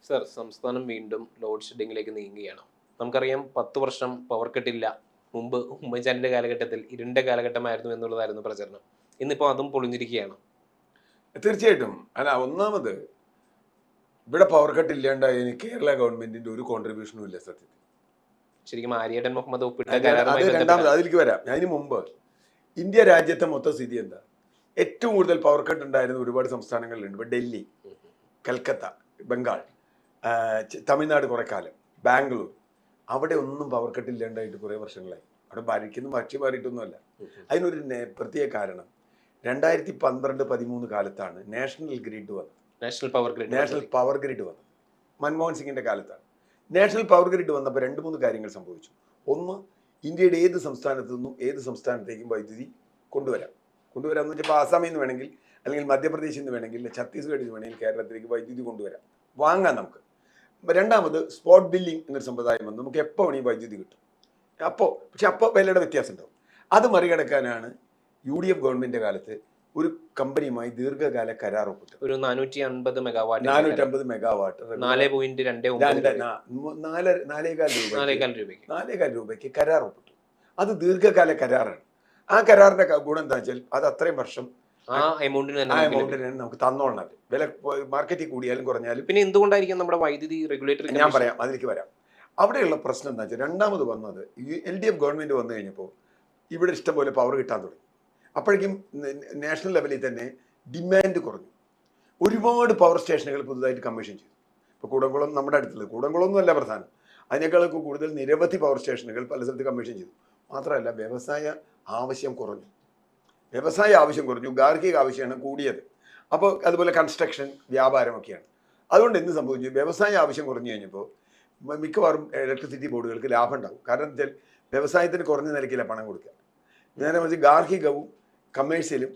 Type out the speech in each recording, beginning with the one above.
Sir, സംസ്ഥാനം വീണ്ടും load ഷെഡിങ്ങിലേക്ക് നീങ്ങുകയാണ്. നമുക്കറിയാം 10 വർഷം പവർ കട്ടില്ല. മുമ്പ് ഉമ്മൻചാണ്ടിന്റെ കാലഘട്ടത്തിൽ ഇരുണ്ട കാലഘട്ടമായിരുന്നു എന്നുള്ളതായിരുന്നു പ്രചരണം. ഇന്നിപ്പോൾ അതും പൊളിഞ്ഞിരിക്കുകയാണ്. തീർച്ചയായിട്ടും. അല്ല, ഒന്നാമത് ഇവിടെ പവർ കട്ട് ഇല്ലാണ്ടായതിന് കേരള ഗവൺമെന്റിന്റെ ഒരു കോൺട്രിബ്യൂഷനും ഇല്ല സത്യത്തിൽ. ശരിക്കും ആര്യേടൻ മുഹമ്മദ് ഒപ്പിട്ട അത് കരാറുമായി രണ്ടാമത് അതിലേക്ക് വരാം. അതിന് മുമ്പ് ഇന്ത്യ രാജ്യത്തെ മൊത്തം സ്ഥിതി എന്താ? ഏറ്റവും കൂടുതൽ പവർ കട്ട് ഉണ്ടായിരുന്ന ഒരുപാട് സംസ്ഥാനങ്ങളിലുണ്ട്. ഇപ്പൊ ഡൽഹി, കൽക്കത്ത, ബംഗാൾ, തമിഴ്നാട് കുറെ കാലം, ബാംഗ്ലൂർ, അവിടെ ഒന്നും പവർ കട്ട് ഇല്ലാണ്ടായിട്ട് കുറേ വർഷങ്ങളായി. അവിടെ ഭരിക്കുന്ന ഭക്ഷ്യ മാറിയിട്ടൊന്നുമല്ല. അതിനൊരു പ്രത്യേക കാരണം 2012-13 കാലത്താണ് നാഷണൽ ഗ്രിഡ് വന്നത്. നാഷണൽ പവർ ഗ്രിഡ് വന്നത് മൻമോഹൻ സിംഗിന്റെ കാലത്താണ്. നാഷണൽ പവർ ഗ്രിഡ് വന്നപ്പോൾ 2-3 കാര്യങ്ങൾ സംഭവിച്ചു. ഒന്ന്, ഇന്ത്യയുടെ ഏത് സംസ്ഥാനത്തു നിന്നും ഏത് സംസ്ഥാനത്തേക്കും വൈദ്യുതി കൊണ്ടുവരാമെന്ന് വെച്ചാൽ ആസാമിൽ നിന്ന് വേണമെങ്കിൽ, അല്ലെങ്കിൽ മധ്യപ്രദേശിൽ നിന്ന് വേണമെങ്കിൽ, ഛത്തീസ്ഗഡിൽ നിന്ന് വേണമെങ്കിൽ കേരളത്തിലേക്ക് വൈദ്യുതി കൊണ്ടുവരാം, വാങ്ങാം നമുക്ക്. രണ്ടാമത്, സ്പോട്ട് ബില്ലിംഗ് എന്നൊരു സമ്പ്രദായം വന്ന് നമുക്ക് എപ്പോൾ വേണമെങ്കിൽ വൈദ്യുതി കിട്ടും. പക്ഷെ അപ്പോൾ വിലയുടെ വ്യത്യാസം ഉണ്ടാവും. അത് മറികടക്കാനാണ് UDF ഗവൺമെന്റിന്റെ കാലത്ത് ഒരു കമ്പനിയുമായി ദീർഘകാല കരാർ ഒപ്പിട്ടു. ഒരു 450 മെഗാവാട്ട് 450 രൂപയ്ക്ക് കരാർ ഒപ്പിട്ടു. അത് ദീർഘകാല കരാറാണ്. ആ കരാറിന്റെ ഗുണം എന്താ വെച്ചാൽ അത് അത്രയും വർഷം ആ എമൗണ്ടിന് നമുക്ക് തന്നോളണം. വില മാർക്കറ്റിൽ കൂടിയാലും കുറഞ്ഞാലും. പിന്നെ എന്തുകൊണ്ടായിരിക്കും നമ്മുടെ വൈദ്യുതി റെഗുലേറ്ററി? ഞാൻ പറയാം, അതിലേക്ക് വരാം. അവിടെയുള്ള പ്രശ്നം എന്താ വെച്ചാൽ, രണ്ടാമത് വന്നത് LDF ഗവൺമെന്റ് വന്നു കഴിഞ്ഞപ്പോൾ ഇവിടെ ഇഷ്ടംപോലെ പവർ കിട്ടാൻ തുടങ്ങി. അപ്പോഴേക്കും നാഷണൽ ലെവലിൽ തന്നെ ഡിമാൻഡ് കുറഞ്ഞു. ഒരുപാട് പവർ സ്റ്റേഷനുകൾ പുതുതായിട്ട് കമ്മീഷൻ ചെയ്തു. ഇപ്പോൾ കൂടംകുളം നമ്മുടെ അടുത്തുള്ളത്, കൂടംകുളമൊന്നുമല്ല പ്രധാനം, അതിനേക്കാളൊക്കെ കൂടുതൽ നിരവധി പവർ സ്റ്റേഷനുകൾ പല സ്ഥലത്ത് കമ്മീഷൻ ചെയ്തു. മാത്രമല്ല, വ്യവസായ ആവശ്യം കുറഞ്ഞു. ഗാർഹിക ആവശ്യമാണ് കൂടിയത്. അപ്പോൾ അതുപോലെ കൺസ്ട്രക്ഷൻ, വ്യാപാരമൊക്കെയാണ്. അതുകൊണ്ട് എന്ത് സംഭവിച്ചു? വ്യവസായ ആവശ്യം കുറഞ്ഞു കഴിഞ്ഞപ്പോൾ മിക്കവാറും ഇലക്ട്രിസിറ്റി ബോർഡുകൾക്ക് ലാഭം ഉണ്ടാകും. കാരണം വെച്ചാൽ വ്യവസായത്തിന് കുറഞ്ഞ നിരക്കില്ല പണം കൊടുക്കുക. നേരെ മറിച്ച് ഗാർഹികവും കമേഴ്സ്യലും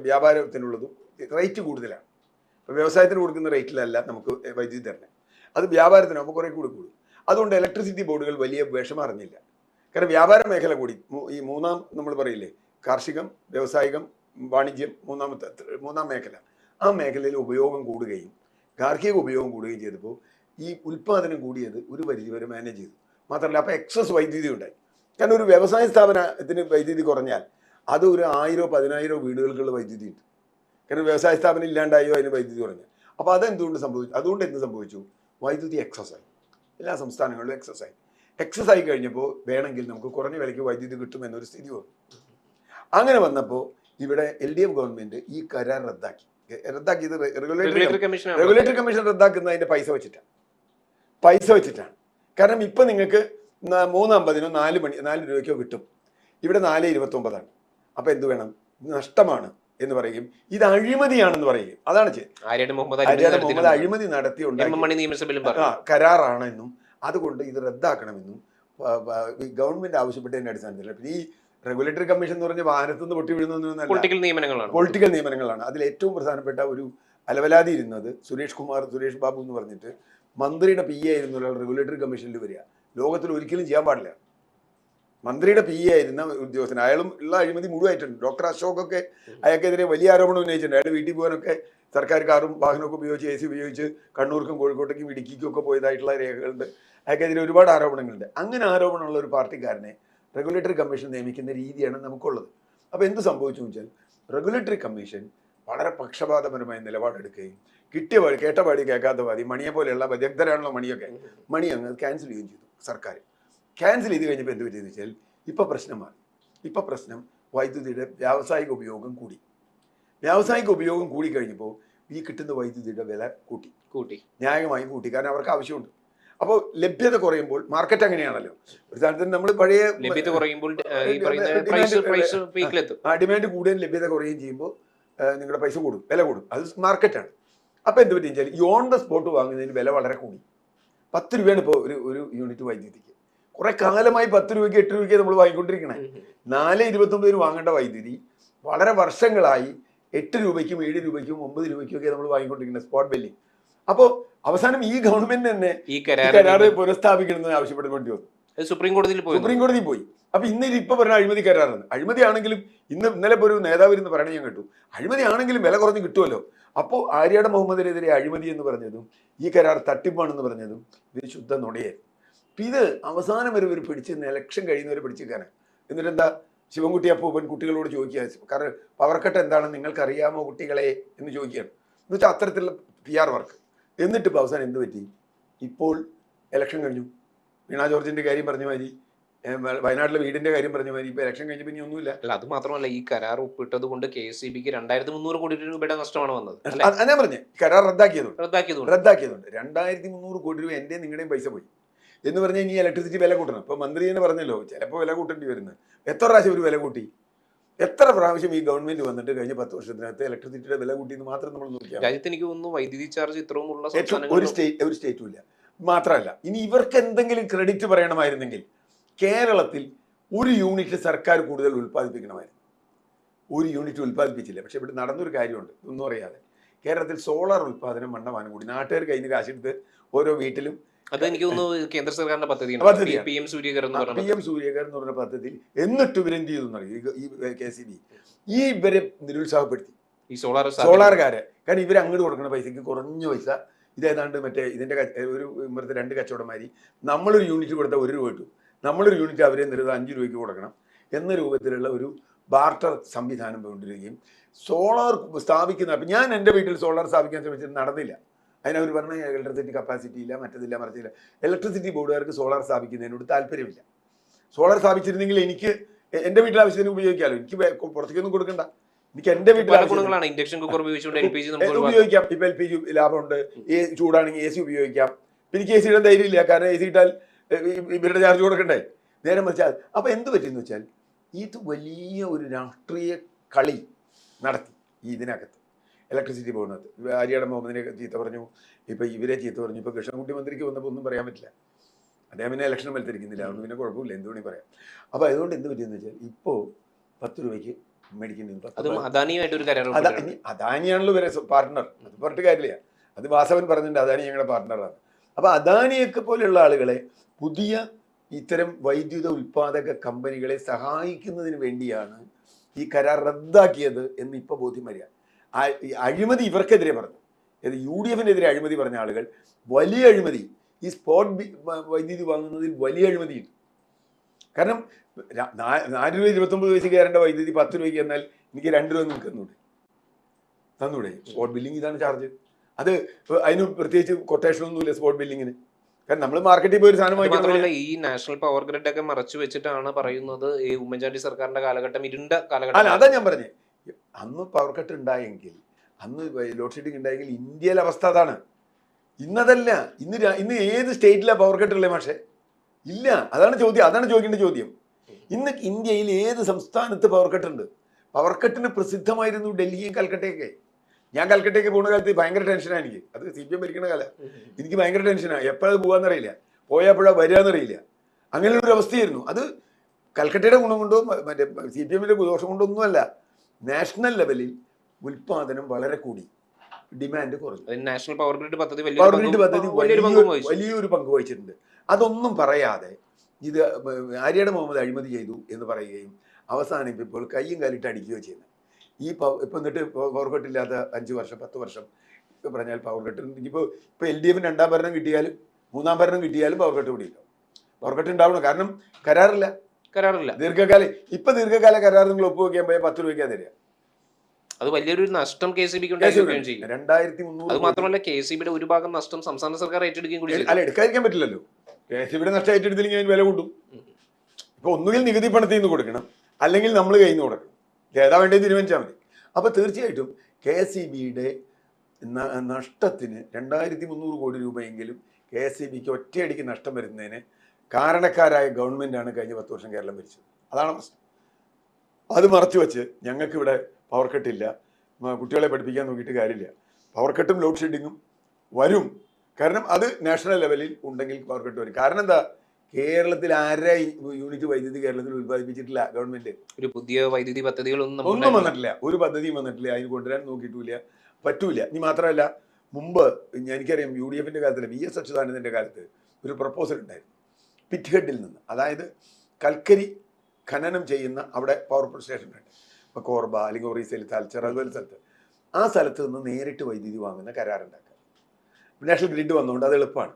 വ്യാപാരത്തിനുള്ളതും റേറ്റ് കൂടുതലാണ്. ഇപ്പോൾ വ്യവസായത്തിന് കൊടുക്കുന്ന റേറ്റിലല്ല നമുക്ക് വൈദ്യുതി തരണം. അത് വ്യാപാരത്തിനാകുമ്പോൾ കുറേ കൂടി കൂടും. അതുകൊണ്ട് ഇലക്ട്രിസിറ്റി ബോർഡുകൾ വലിയ വിഷമം അറിഞ്ഞില്ല. കാരണം വ്യാപാര മേഖല കൂടി. ഈ മൂന്നാം നമ്മൾ പറയില്ലേ, കാർഷികം, വ്യവസായികം, വാണിജ്യം, മൂന്നാം മേഖല, ആ മേഖലയിൽ ഉപയോഗം കൂടുകയും ഗാർഹിക ഉപയോഗം കൂടുകയും ചെയ്തപ്പോൾ ഈ ഉൽപ്പാദനം കൂടിയത് ഒരു പരിധി വരെ മാനേജ് ചെയ്തു. മാത്രമല്ല, അപ്പോൾ എക്സസ് വൈദ്യുതി ഉണ്ടായി. കാരണം ഒരു വ്യവസായ സ്ഥാപനത്തിന് വൈദ്യുതി കുറഞ്ഞാൽ അത് ഒരു 1000-10,000 വീടുകൾക്കുള്ള വൈദ്യുതി ഉണ്ട്. കാരണം വ്യവസായ സ്ഥാപനം ഇല്ലാണ്ടായോ അതിന് വൈദ്യുതി കുറഞ്ഞാൽ. അപ്പോൾ അതുകൊണ്ട് എന്ത് സംഭവിച്ചു? വൈദ്യുതി എക്സസ്സായി. എല്ലാ സംസ്ഥാനങ്ങളിലും എക്സസ്സായി കഴിഞ്ഞപ്പോൾ വേണമെങ്കിൽ നമുക്ക് കുറഞ്ഞ വിലയ്ക്ക് വൈദ്യുതി കിട്ടുമെന്നൊരു സ്ഥിതി വന്നു. അങ്ങനെ വന്നപ്പോൾ ഇവിടെ LDF ഗവൺമെന്റ് ഈ കരാർ റദ്ദാക്കിയത് റെഗുലേറ്ററി കമ്മീഷൻ റദ്ദാക്കുന്നതിന്റെ പൈസ വെച്ചിട്ടാണ്. കാരണം ഇപ്പൊ നിങ്ങൾക്ക് 3.50-നോ 4 രൂപയ്ക്കോ കിട്ടും. ഇവിടെ 4.29. അപ്പൊ എന്ത് വേണം? നഷ്ടമാണ് എന്ന് പറയും, ഇത് അഴിമതിയാണെന്ന് പറയും. അതാണ് മുഹമ്മദ് അഴിമതി നടത്തി കരാറാണെന്നും അതുകൊണ്ട് ഇത് റദ്ദാക്കണമെന്നും ഗവൺമെന്റ് ആവശ്യപ്പെട്ടതിന്റെ അടിസ്ഥാനത്തിൽ. പിന്നെ ഈ റെഗുലേറ്ററി കമ്മീഷൻ എന്ന് പറഞ്ഞ വാഹനത്തുനിന്ന് പൊട്ടി വീഴുന്നൊന്നും പൊളിറ്റിക്കൽ നിയമനങ്ങളാണ്. അതിൽ ഏറ്റവും പ്രധാനപ്പെട്ട ഒരു അലവലാതി ഇരുന്നത് സുരേഷ് ബാബു എന്ന് പറഞ്ഞിട്ട് മന്ത്രിയുടെ PA ആയിരുന്ന ഒരാൾ റെഗുലേറ്ററി കമ്മീഷനിൽ വരിക ലോകത്തിൽ ഒരിക്കലും ചെയ്യാൻ പാടില്ല. മന്ത്രിയുടെ PA ആയിരുന്ന ഉദ്യോഗസ്ഥൻ, അയാളും ഉള്ള അഴിമതി മുഴുവായിട്ടുണ്ട്. ഡോക്ടർ അശോകൊക്കെ അയാൾക്കെതിരെ വലിയ ആരോപണം ഉന്നയിച്ചിട്ടുണ്ട്. അയാൾ വീട്ടിൽ പോകാനൊക്കെ സർക്കാർ കാറും വാഹനമൊക്കെ ഉപയോഗിച്ച് AC ഉപയോഗിച്ച് കണ്ണൂർക്കും കോഴിക്കോട്ടേക്കും ഇടുക്കിക്കും ഒക്കെ പോയതായിട്ടുള്ള രേഖകളുണ്ട്. അയാൾക്കെതിരെ ഒരുപാട് ആരോപണങ്ങളുണ്ട്. അങ്ങനെ ആരോപണമുള്ള ഒരു പാർട്ടിക്കാരനെ റെഗുലേറ്ററി കമ്മീഷൻ നിയമിക്കുന്ന രീതിയാണ് നമുക്കുള്ളത്. അപ്പോൾ എന്ത് സംഭവിച്ചു വെച്ചാൽ, റെഗുലേറ്ററി കമ്മീഷൻ വളരെ പക്ഷപാതപരമായ നിലപാടെടുക്കുകയും കേട്ട പാടി കേൾക്കാത്ത പാതി, മണിയെ പോലെയുള്ള വിദഗ്ധരാണല്ലോ മണി അങ്ങ് ക്യാൻസൽ ചെയ്യുകയും ചെയ്തു. സർക്കാർ ക്യാൻസൽ ചെയ്ത് കഴിഞ്ഞപ്പോൾ എന്ത് പറ്റിയെന്ന് വെച്ചാൽ, ഇപ്പം പ്രശ്നം വൈദ്യുതിയുടെ വ്യാവസായിക ഉപയോഗം കൂടിക്കഴിഞ്ഞപ്പോൾ ഈ കിട്ടുന്ന വൈദ്യുതിയുടെ വില കൂട്ടി ന്യായമായി കൂട്ടി. കാരണം അവർക്ക് ആവശ്യമുണ്ട്. അപ്പോൾ ലഭ്യത കുറയുമ്പോൾ, മാർക്കറ്റ് അങ്ങനെയാണല്ലോ, ഒരു സ്ഥാനത്തിന് നമ്മൾ പഴയ ലഭ്യത കുറയുമ്പോൾ ഡിമാൻഡ് കൂടുകയും ലഭ്യത കുറയുകയും ചെയ്യുമ്പോൾ നിങ്ങളുടെ പൈസ കൂടും, വില കൂടും. അത് മാർക്കറ്റാണ്. അപ്പോൾ എന്ത് പറ്റിയെന്ന് വെച്ചാൽ, ഈ ഓൺ ദ സ്പോട്ട് വാങ്ങുന്നതിന് വില വളരെ കൂടി. 10 രൂപയാണ് ഇപ്പോൾ ഒരു യൂണിറ്റ് വൈദ്യുതിക്ക്. കുറെ കാലമായി 10 രൂപയ്ക്ക് 8 രൂപയ്ക്ക് നമ്മൾ വാങ്ങിക്കൊണ്ടിരിക്കണേ. 4.29 വാങ്ങേണ്ട വൈദ്യുതി വളരെ വർഷങ്ങളായി 8 രൂപയ്ക്കും 7 രൂപയ്ക്കും 9 രൂപയ്ക്കും ഒക്കെ നമ്മൾ വാങ്ങിക്കൊണ്ടിരിക്കുന്നത് സ്പോട്ട് ബില്ലിംഗ്. അപ്പോൾ അവസാനം ഈ ഗവൺമെന്റ് തന്നെ ഈ കരാറ് പുനഃസ്ഥാപിക്കണമെന്ന് ആവശ്യപ്പെടേണ്ടി വന്നു. സുപ്രീം കോടതിയിൽ പോയി. അപ്പൊ ഇപ്പൊ പറഞ്ഞ അഴിമതി കരാറാണ്. അഴിമതി ആണെങ്കിലും ഇന്നലെ ഒരു നേതാവ് ഇരുന്ന് പറയണ ഞാൻ കേട്ടു, അഴിമതി ആണെങ്കിലും വില കുറഞ്ഞ് കിട്ടുമല്ലോ. അപ്പോൾ ആര്യാടെ മുഹമ്മദിനെതിരെ അഴിമതി എന്ന് പറഞ്ഞതും ഈ കരാർ തട്ടിപ്പാണെന്ന് പറഞ്ഞതും ഇത് ശുദ്ധ നുണയായിരുന്നു. അപ്പൊ ഇത് അവസാനം വരെ ഇവർ പിടിച്ച് ഇലക്ഷൻ കഴിയുന്നവരെ പിടിച്ചിരിക്കാനാണ്. എന്നിട്ട് എന്താ ശിവൻകുട്ടി അപ്പൂപ്പൻ കുട്ടികളോട് ചോദിക്കുക, കാരണം പവർ കട്ട് എന്താണെന്ന് നിങ്ങൾക്ക് അറിയാമോ കുട്ടികളെ എന്ന് ചോദിക്കുകയാണ്. എന്ന് വെച്ചാൽ അത്തരത്തിലുള്ള PR വർക്ക്. എന്നിട്ട് ഇപ്പോൾ അവസാനം എന്ത് പറ്റി? ഇപ്പോൾ ഇലക്ഷൻ കഴിഞ്ഞു, വീണ ജോർജിന്റെ കാര്യം പറഞ്ഞ മാതിരി, വയനാട്ടിലെ വീടിന്റെ കാര്യം പറഞ്ഞ മാതിരി ഇപ്പൊ ഇലക്ഷൻ കഴിഞ്ഞപ്പോൾ ഇനി ഒന്നുമില്ല. അല്ല, അത് മാത്രമല്ല, ഈ കരാർ ഒപ്പിട്ടത് കൊണ്ട് KSEBക്ക് 2300 കോടി രൂപയുടെ നഷ്ടമാണ് വന്നത്. ഞാൻ പറഞ്ഞേ കരാർ റദ്ദാക്കിയതുകൊണ്ട് 2300 കോടി രൂപ എന്റെയും നിങ്ങളുടെയും പൈസ പോയി എന്ന് പറഞ്ഞാൽ ഇനി ഇലക്ട്രിസിറ്റി വില കൂട്ടണം. ഇപ്പൊ മന്ത്രി തന്നെ പറഞ്ഞല്ലോ ചിലപ്പോൾ വില കൂട്ടേണ്ടി വരുന്നത്. എത്ര പ്രാവശ്യം ഒരു വില കൂട്ടി? എത്ര പ്രാവശ്യം ഈ ഗവൺമെന്റ് വന്നിട്ട് കഴിഞ്ഞ 10 വർഷത്തിനകത്ത് ഇലക്ട്രിസിറ്റിയുടെ വില കൂട്ടിയെന്ന് മാത്രം നമ്മൾ നോക്കിയാൽ രാജ്യത്ത് എനിക്ക് തോന്നുന്നു വൈദ്യുതി ചാർജ് ഇത്രയും ഉള്ള ഒരു സ്റ്റേറ്റും ഇല്ല. മാത്രമല്ല, ഇനി ഇവർക്ക് എന്തെങ്കിലും ക്രെഡിറ്റ് പറയണമായിരുന്നെങ്കിൽ കേരളത്തിൽ ഒരു യൂണിറ്റ് സർക്കാർ കൂടുതൽ ഉൽപ്പാദിപ്പിക്കണമായിരുന്നു. ഒരു യൂണിറ്റ് ഉൽപ്പാദിപ്പിച്ചില്ല. പക്ഷെ ഇവിടെ നടന്നൊരു കാര്യമുണ്ട്, ഒന്നും അറിയാതെ. കേരളത്തിൽ സോളാർ ഉൽപ്പാദനം മണ്ണമാനം കൂടി. നാട്ടുകാർ കയ്യിൽ നിന്ന് കാശെടുത്ത് ഓരോ വീട്ടിലും, അത് എനിക്ക് തോന്നുന്നു കേന്ദ്ര സർക്കാരിന്റെ പദ്ധതിയാണ് PM സൂര്യകർ എന്ന് പറഞ്ഞ പദ്ധതി. എന്നിട്ട് ഇവരെന്ത് ചെയ്തു? ഈ KCB ഇവരെ നിരുത്സാഹപ്പെടുത്തി, ഈ സോളാർകാരെ. കാരണം ഇവർ അങ്ങോട്ട് കൊടുക്കുന്ന പൈസക്ക് കുറഞ്ഞ പൈസ, ഇതേതാണ്ട് മറ്റേ ഇതിന്റെ ഒരു ഇവിടുത്തെ 2 കച്ചവടമാരി, നമ്മളൊരു യൂണിറ്റ് കൊടുത്താൽ 1 രൂപ കിട്ടും, നമ്മളൊരു യൂണിറ്റ് അവരെ നിരുത് 5 രൂപയ്ക്ക് കൊടുക്കണം എന്ന രൂപത്തിലുള്ള ഒരു ബാർട്ടർ സംവിധാനം കൊണ്ടുവരികയും സോളാർ സ്ഥാപിക്കുന്ന. അപ്പം ഞാൻ എൻ്റെ വീട്ടിൽ സോളാർ സ്ഥാപിക്കാൻ ശ്രമിച്ചിട്ട് നടന്നില്ല. അതിനവർ പറഞ്ഞ ഇലക്ട്രിസിറ്റി കപ്പാസിറ്റി ഇല്ല, മറ്റതില്ല മറിച്ചില്ല. ഇലക്ട്രിസിറ്റി ബോർഡുകാർക്ക് സോളാർ സ്ഥാപിക്കുന്നതിനോട് താല്പര്യമില്ല. സോളാർ സ്ഥാപിച്ചിരുന്നെങ്കിൽ എനിക്ക് എൻ്റെ വീട്ടിലെ ആവശ്യത്തിന് ഉപയോഗിക്കാമല്ലോ, എനിക്ക് പുറത്തേക്കൊന്നും കൊടുക്കണ്ട. എനിക്ക് എൻ്റെ വീട്ടിലെ ഇൻഡക്ഷൻ കുക്കർ ഉപയോഗിക്കാം. ഇപ്പൊ LPG ലാഭമുണ്ട്, ചൂടാണെങ്കിൽ AC ഉപയോഗിക്കാം. എനിക്ക് AC ഇടാൻ ധൈര്യമില്ല, കാരണം AC ഇട്ടാൽ ഇവരുടെ ചാർജ് കൊടുക്കണ്ടേ. നേരെ മറിച്ചാൽ അപ്പൊ എന്ത് പറ്റിയെന്ന് വെച്ചാൽ ഇത് വലിയ ഒരു രാഷ്ട്രീയ കളി നടത്തി ഇതിനകത്ത്. ഇലക്ട്രിസിറ്റി ബോർഡിനകത്ത് ആര്യാടെ മുഹമ്മദിനെ ചീത്ത പറഞ്ഞു, ഇപ്പൊ ഇവരെ ചീത്ത പറഞ്ഞു. ഇപ്പൊ കൃഷ്ണൻകുട്ടി മന്ത്രിക്ക് വന്നപ്പോൾ ഒന്നും പറയാൻ പറ്റില്ല, അദ്ദേഹം പിന്നെ ഇലക്ഷൻ മത്സരിക്കുന്നില്ല, അതുകൊണ്ട് പിന്നെ കുഴപ്പമില്ല, എന്തുവേണി പറയാം. അപ്പൊ അതുകൊണ്ട് എന്ത് പറ്റിയെന്ന് വെച്ചാൽ ഇപ്പോ 10 രൂപയ്ക്ക് മേടിക്കുന്നുണ്ട്. അദാനിയാണല്ലോ ഇവരെ പാർട്ട്ണർ, അത് പറഞ്ഞിട്ട് കാര്യമില്ല. അത് വാസവൻ പറഞ്ഞിട്ടുണ്ട് അദാനി ഞങ്ങളുടെ പാർട്ട്ണറാണ്. അപ്പൊ അദാനിയൊക്കെ പോലെയുള്ള ആളുകളെ, പുതിയ ഇത്തരം വൈദ്യുത ഉൽപാദക കമ്പനികളെ സഹായിക്കുന്നതിന് വേണ്ടിയാണ് ഈ കരാർ റദ്ദാക്കിയത് എന്ന് ഇപ്പൊ ബോധ്യം വരിക. അഴിമതി ഇവർക്കെതിരെ പറഞ്ഞു, UDFിനെതിരെ അഴിമതി പറഞ്ഞ ആളുകൾ വലിയ അഴിമതി, ഈ സ്പോട്ട് വൈദ്യുതി വാങ്ങുന്നതിൽ വലിയ അഴിമതിയുണ്ട്. കാരണം 4 രൂപ 29 പൈസക്കാരൻ്റെ വൈദ്യുതി 10 രൂപയ്ക്ക് എന്നാൽ എനിക്ക് 2 രൂപ നിൽക്കുന്നൂടെ, തന്നൂടെ? സ്പോട്ട് ബില്ലിംഗ് ഇതാണ് ചാർജ്. അത് അതിന് പ്രത്യേകിച്ച് കൊട്ടേഷൻ ഒന്നുമില്ല സ്പോട്ട് ബില്ലിങ്ങിന്. കാരണം നമ്മൾ മാർക്കറ്റിൽ പോയി ഒരു സാധനം വാങ്ങിക്കുന്നത്. ഈ നാഷണൽ പവർ ഗ്രിഡ് ഒക്കെ മറച്ചു വെച്ചിട്ടാണ് പറയുന്നത് ഈ ഉമ്മൻചാണ്ടി സർക്കാരിന്റെ കാലഘട്ടം ഇരുണ്ട കാലഘട്ടം. അല്ല, അതാ ഞാൻ പറഞ്ഞത്. അന്ന് പവർ കട്ട് ഉണ്ടായെങ്കിൽ, അന്ന് ലോഡ് ഷെഡിങ് ഉണ്ടായെങ്കിൽ ഇന്ത്യയിലെ അവസ്ഥ അതാണ്. ഇന്നതല്ല. ഇന്ന് ഏത് സ്റ്റേറ്റിലാണ് പവർ കട്ട് ഉള്ളത്? പക്ഷേ ഇല്ല. അതാണ് ചോദ്യം, അതാണ് ചോദിക്കേണ്ട ചോദ്യം. ഇന്ന് ഇന്ത്യയിൽ ഏത് സംസ്ഥാനത്ത് പവർ കട്ടുണ്ട്? പവർ കട്ടിന് പ്രസിദ്ധമായിരുന്നു ഡൽഹിയും കൽക്കട്ടയൊക്കെ. ഞാൻ കൽക്കട്ടയ്ക്ക് പോകുന്ന കാലത്ത് ഭയങ്കര ടെൻഷനാണ് എനിക്ക്. അത് CPM ഭരിക്കുന്ന കാലം. എനിക്ക് ഭയങ്കര ടെൻഷനാണ്, എപ്പോഴത് പോകാമെന്നറിയില്ല, പോയപ്പോഴാ വരികയെന്നറിയില്ല. അങ്ങനെയുള്ളൊരു അവസ്ഥയായിരുന്നു. അത് കൽക്കട്ടയുടെ ഗുണം കൊണ്ടോ മറ്റേ CPMന്റെ ദോഷം കൊണ്ടൊന്നുമല്ല. നാഷണൽ ലെവലിൽ ഉൽപാദനം വളരെ കൂടി, ഡിമാൻഡ് കുറഞ്ഞു. നാഷണൽ പവർ ഗ്രിഡ് പദ്ധതി വലിയൊരു പങ്ക് വഹിച്ചിട്ടുണ്ട്. അതൊന്നും പറയാതെ ഇത് ആര്യാടെ മുഹമ്മദ് അഴിമതി ചെയ്തു എന്ന് പറയുകയും അവസാനം ഇപ്പോൾ കയ്യും കാലിട്ട് അടിക്കുകയോ ചെയ്യുന്നത്. ഇപ്പം എന്നിട്ട് പവർ കട്ടില്ലാത്ത 5 വർഷം 10 വർഷം പറഞ്ഞാൽ പവർ കട്ട് ഇപ്പോൾ LDF 2ാം ഭരണം കിട്ടിയാലും 3ാം ഭരണം കിട്ടിയാലും പവർ കട്ട് കൂടിയില്ല. പവർ കട്ട് ഉണ്ടാവണം, കാരണം കരാറില്ല. ദീർഘകാല കരാർ നിങ്ങൾ ഒപ്പുവെക്കാൻ പോയാൽ 10 രൂപയ്ക്കാണ് തരിക. അത് വലിയൊരു നഷ്ടം KCBക്ക് ഉണ്ടാക്കുകയും ചെയ്യും. 2300. അത് മാത്രമല്ല KCBയുടെ ഒരു ഭാഗം നഷ്ടം സംസ്ഥാന സർക്കാർ ഏറ്റെടുക്കുകയും കൂടി. അല്ല, എടുക്കാതിരിക്കാൻ പറ്റില്ലല്ലോ. KCBയുടെ നഷ്ടം ഏറ്റെടുത്തില്ലെങ്കിൽ അതിന് വില കൂട്ടും. ഇപ്പൊ ഒന്നുകിൽ നികുതി പണത്തിൽ നിന്ന് കൊടുക്കണം, അല്ലെങ്കിൽ നമ്മൾ കയ്യിൽ നിന്ന് കൊടുക്കണം. ഏതാ വേണ്ടത് തീരുമാനിച്ചാൽ മതി. അപ്പോൾ തീർച്ചയായിട്ടും KCBയുടെ നഷ്ടത്തിന് 2300 കോടി രൂപയെങ്കിലും KCBക്ക് ഒറ്റയടിക്ക് നഷ്ടം വരുന്നതിന് കാരണക്കാരായ ഗവൺമെൻറ്റാണ് കഴിഞ്ഞ 10 വർഷം കേരളം ഭരിച്ചത്. അതാണ് പ്രശ്നം. അത് മറച്ചു വെച്ച് ഞങ്ങൾക്കിവിടെ പവർ കട്ടില്ല, കുട്ടികളെ പഠിപ്പിക്കാൻ നോക്കിയിട്ട് കാര്യമില്ല. പവർ കട്ടും ലോഡ് ഷെഡിങ്ങും വരും. കാരണം അത് നാഷണൽ ലെവലിൽ ഉണ്ടെങ്കിൽ പവർ കട്ട് വരും. കാരണം എന്താ? കേരളത്തിൽ 1.5 യൂണിറ്റ് വൈദ്യുതി കേരളത്തിൽ ഉത്പാദിപ്പിച്ചിട്ടില്ല ഗവൺമെന്റ്. ഒരു പുതിയ വൈദ്യുതി പദ്ധതികളൊന്നും വന്നിട്ടില്ല, ഒരു പദ്ധതിയും വന്നിട്ടില്ല. അതിന് കൊണ്ടുവരാൻ നോക്കിയിട്ടില്ല, പറ്റൂല. ഇനി മാത്രമല്ല, മുമ്പ് എനിക്കറിയാം UDFിന്റെ കാലത്തിൽ VS അച്യുതാനന്ദന്റെ കാലത്ത് ഒരു പ്രപ്പോസൽ ഉണ്ടായിരുന്നു. പിറ്റ് ഹെഡിൽ നിന്ന്, അതായത് കൽക്കരി ഖനനം ചെയ്യുന്ന അവിടെ പവർ സ്റ്റേഷൻ ഉണ്ട്, ഇപ്പോൾ കോർബ അല്ലെങ്കിൽ ഒറീസയിൽ തലച്ചർ അതുപോലെ സ്ഥലത്ത്, ആ സ്ഥലത്ത് നിന്ന് നേരിട്ട് വൈദ്യുതി വാങ്ങുന്ന കരാറുണ്ടാക്കുക. നാഷണൽ ഗ്രിഡ് വന്നുകൊണ്ട് അത് എളുപ്പമാണ്.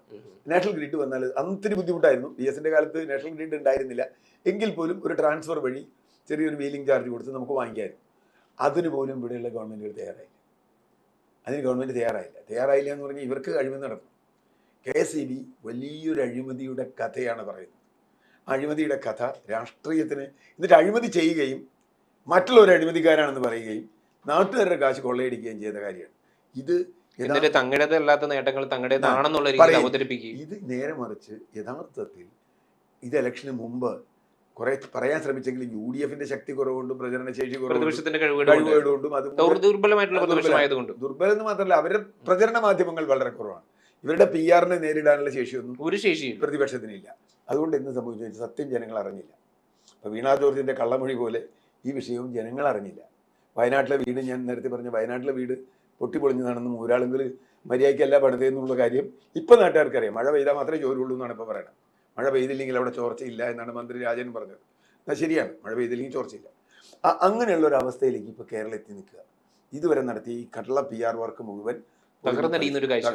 നാഷണൽ ഗ്രിഡ് വന്നാൽ അന്നിത്തിരി ബുദ്ധിമുട്ടായിരുന്നു. BSന്റെ കാലത്ത് നാഷണൽ ഗ്രിഡ് ഉണ്ടായിരുന്നില്ല, എങ്കിൽ പോലും ഒരു ട്രാൻസ്ഫർ വഴി ചെറിയൊരു വീലിംഗ് ചാർജ് കൊടുത്ത് നമുക്ക് വാങ്ങിക്കാമായിരുന്നു. അതിന് പോലും ഇവിടെയുള്ള ഗവൺമെൻറ്റുകൾ തയ്യാറായില്ല. അതിന് ഗവൺമെൻറ് തയ്യാറായില്ല എന്ന് പറഞ്ഞാൽ ഇവർക്ക് അഴിമതി നടന്നു. KSEB വലിയൊരു അഴിമതിയുടെ കഥയാണ് പറയുന്നത്. അഴിമതിയുടെ കഥ രാഷ്ട്രീയത്തിന്, എന്നിട്ട് അഴിമതി ചെയ്യുകയും മറ്റുള്ളവർ അഴിമതിക്കാരാണെന്ന് പറയുകയും നാട്ടുകാരുടെ കാശ് കൊള്ളയടിക്കുകയും ചെയ്ത കാര്യമാണ് ഇത്. തങ്ങളുടേതല്ലാത്ത നേട്ടങ്ങൾ തങ്ങളുടേതാണെന്നുള്ള രീതിയിൽ അവതരിപ്പിക്കുകയും. ഇത് നേരെ മറിച്ച് യഥാർത്ഥത്തിൽ ഇത് ഇലക്ഷന് മുമ്പ് കുറെ പറയാൻ ശ്രമിച്ചെങ്കിലും UDFന്റെ ശക്തി കുറവുകൊണ്ടും പ്രചരണ ശേഷി പ്രതിപക്ഷത്തിന്റെ കഴിവുകൊണ്ടും അത് ദുർബലം എന്ന് മാത്രമല്ല, അവരുടെ പ്രചരണ മാധ്യമങ്ങൾ വളരെ കുറവാണ്. ഇവരുടെ PR-നെ നേരിടാനുള്ള ശേഷിയൊന്നും ഒരു ശേഷിയും പ്രതിപക്ഷത്തിനില്ല. അതുകൊണ്ട് എന്ത് സംഭവിച്ചു, സത്യം ജനങ്ങൾ അറിഞ്ഞില്ല. ഇപ്പോൾ വീണ ജോർജിന്റെ കള്ളമൊഴി പോലെ ഈ വിഷയവും ജനങ്ങൾ അറിഞ്ഞില്ല. വയനാട്ടിലെ വീട്, ഞാൻ നേരത്തെ പറഞ്ഞ വയനാട്ടിലെ വീട് പൊട്ടിപ്പൊളിഞ്ഞതാണെന്നും ഒരാളെങ്കിൽ മര്യാദയ്ക്കല്ല പണിതെന്നുള്ള കാര്യം ഇപ്പം നാട്ടുകാർക്കറിയാം. മഴ പെയ്താൽ മാത്രമേ ചോരുള്ളൂ എന്നാണ് ഇപ്പോൾ പറയുന്നത്. മഴ പെയ്തില്ലെങ്കിൽ അവിടെ ചോർച്ചയില്ല എന്നാണ് മന്ത്രി രാജൻ പറഞ്ഞത്. അത് ശരിയാണ്, മഴ പെയ്തില്ലെങ്കിൽ ചോർച്ചയില്ല. അങ്ങനെയുള്ള ഒരു അവസ്ഥയിലേക്ക് ഇപ്പോൾ കേരളം എത്തി നിൽക്കുക. ഇതുവരെ നടത്തിയ ഈ കള്ള PR വർക്ക് മുഴുവൻ തകർന്നടിയുന്ന കാഴ്ച.